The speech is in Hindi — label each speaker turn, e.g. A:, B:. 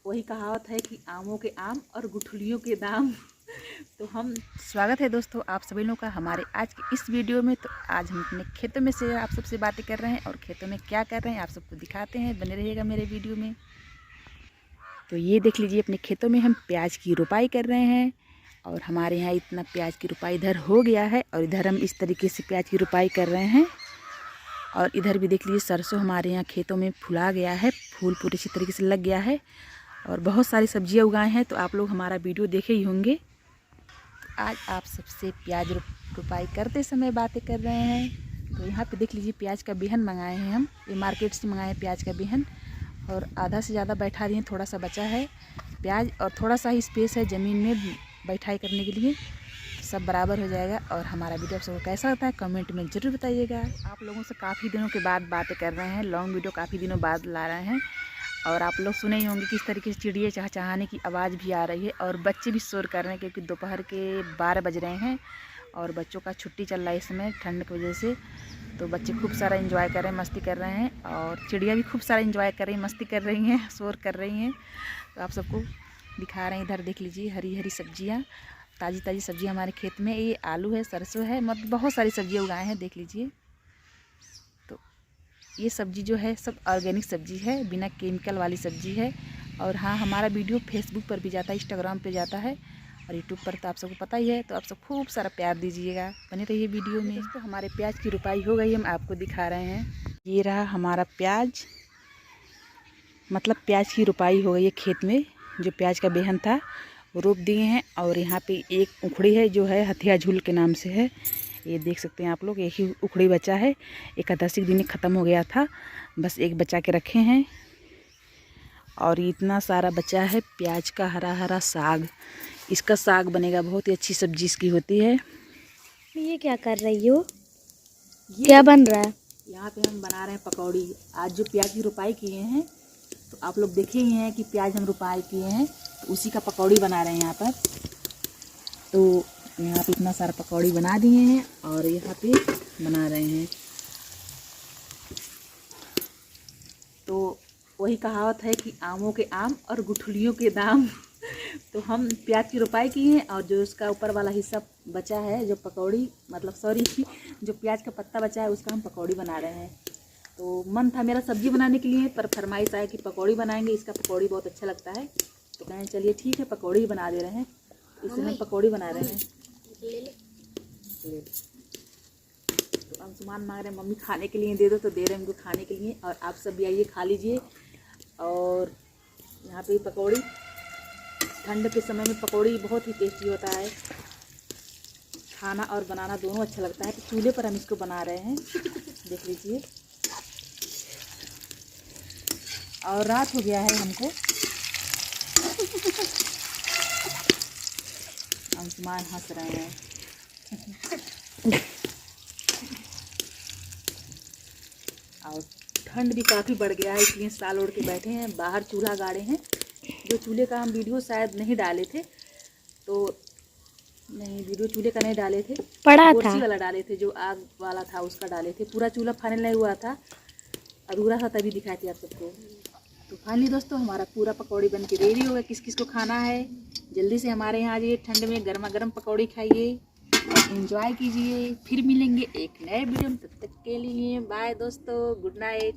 A: वही कहावत है कि आमों के आम और गुठलियों के दाम। तो हम स्वागत है दोस्तों आप सभी लोगों का हमारे आज की इस वीडियो में। तो आज हम अपने खेतों में से आप सबसे बातें कर रहे हैं और खेतों में क्या कर रहे हैं आप सबको दिखाते हैं। बने रहिएगा मेरे वीडियो में। तो ये देख लीजिए अपने खेतों में हम प्याज की रोपाई कर रहे हैं और हमारे यहाँ इतना प्याज की रोपाई इधर हो गया है और इधर हम इस तरीके से प्याज की रोपाई कर रहे हैं। और इधर भी देख लीजिए सरसों हमारे यहाँ खेतों में फुला गया है, फूल पूरी अच्छी तरीके से लग गया है और बहुत सारी सब्जियां उगाए हैं। तो आप लोग हमारा वीडियो देखे ही होंगे। आज आप सबसे प्याज रोपाई करते समय बातें कर रहे हैं। तो यहाँ पे देख लीजिए प्याज का बिहन मंगाए हैं हम, ये मार्केट से मंगाए हैं प्याज का बिहन और आधा से ज़्यादा बैठा दिए, थोड़ा सा बचा है प्याज और थोड़ा सा ही स्पेस है ज़मीन में बैठाई करने के लिए। सब बराबर हो जाएगा। और हमारा वीडियो आप सबको कैसा होता है कमेंट में ज़रूर बताइएगा। आप लोगों से काफ़ी दिनों के बाद बातें कर रहे हैं, लॉन्ग वीडियो काफ़ी दिनों बाद ला रहे हैं और आप लोग सुने ही होंगे किस तरीके से चिड़िया चहचहाने की आवाज़ भी आ रही है और बच्चे भी शोर कर रहे हैं क्योंकि दोपहर के 12 बज रहे हैं और बच्चों का छुट्टी चल रहा है इस समय ठंड की वजह से। तो बच्चे खूब सारा एंजॉय कर रहे हैं, मस्ती कर रहे हैं और चिड़िया भी खूब सारा एंजॉय कर रही हैं, मस्ती कर रही हैं, शोर कर रही हैं। तो आप सबको दिखा रहे हैं। इधर देख लीजिए हरी हरी सब्जियाँ, ताज़ी ताज़ी सब्जियाँ हमारे खेत में। ये आलू है, सरसों है, मतलब बहुत सारी सब्जियाँ उगाए हैं देख लीजिए। तो ये सब्जी जो है सब ऑर्गेनिक सब्जी है, बिना केमिकल वाली सब्जी है। और हाँ हमारा वीडियो फेसबुक पर भी जाता है, इंस्टाग्राम पे जाता है और यूट्यूब पर तो आप सबको पता ही है। तो आप सब खूब सारा प्यार दीजिएगा, बने रहिए वीडियो में। तो हमारे प्याज की रोपाई हो गई, हम आपको दिखा रहे हैं। ये रहा हमारा प्याज, मतलब प्याज की रोपाई हो गई है खेत में। जो प्याज का बेहन था वो रोप दिए हैं और यहाँ पे एक उखड़ी है जो है हथिया झूल के नाम से है। ये देख सकते हैं आप लोग, एक ही उखड़ी बचा है, एकादशी दिन ख़त्म हो गया था, बस एक बचा के रखे हैं। और इतना सारा बचा है प्याज का हरा हरा साग, इसका साग बनेगा, बहुत ही अच्छी सब्जी इसकी होती है।
B: ये क्या कर रही हो? क्या बन रहा है?
A: यहाँ पे हम बना रहे हैं पकौड़ी। आज जो प्याज की रोपाई किए हैं तो आप लोग देखे ही हैं कि प्याज हम रोपाई किए हैं, तो उसी का पकौड़ी बना रहे हैं यहाँ पर। तो यहाँ पे इतना सारा पकौड़ी बना दिए हैं और यहाँ पे बना रहे हैं। तो वही कहावत है कि आमों के आम और गुठलियों के दाम। तो हम प्याज की रोपाई की हैं और जो उसका ऊपर वाला हिस्सा बचा है, जो पकौड़ी मतलब सॉरी जो प्याज का पत्ता बचा है उसका हम पकौड़ी बना रहे हैं। तो मन था मेरा सब्जी बनाने के लिए, पर फरमाइश आया कि पकौड़ी बनाएंगे, इसका पकौड़ी बहुत अच्छा लगता है। तो कहें चलिए ठीक है पकौड़ी ही बना दे रहे हैं। इससे हम पकौड़ी बना रहे हैं। तो हम सामान मांग रहे हैं, मम्मी खाने के लिए दे दो, तो दे रहे हैं हमको खाने के लिए। और आप सब भी आइए खा लीजिए। और यहाँ पे पकौड़ी, ठंड के समय में पकौड़ी बहुत ही टेस्टी होता है, खाना और बनाना दोनों अच्छा लगता है। तो चूल्हे पर हम इसको बना रहे हैं, देख लीजिए। और रात हो गया है हमको, अंशुमान हंस रहे हैं। और ठंड भी काफ़ी बढ़ गया है, इसलिए साल ओढ़ के बैठे हैं, बाहर चूल्हा गाड़े हैं। जो चूल्हे का हम वीडियो शायद नहीं डाले थे, तो नहीं वीडियो चूल्हे का नहीं डाले थे, गोरसी वाला डाले थे, जो आग वाला था उसका डाले थे। पूरा चूल्हा फाइनल नहीं हुआ था, अधूरा था, तभी दिखाए थे आप सबको। तो फाइनली दोस्तों हमारा पूरा पकौड़ी बन के रेडी हो गया। किस किस को खाना है जल्दी से हमारे यहाँ आ जाइए, ठंड में गर्मा गर्म पकौड़ी खाइए और एंजॉय कीजिए। फिर मिलेंगे एक नए वीडियो में, तब तक के लिए बाय दोस्तों, गुड नाइट।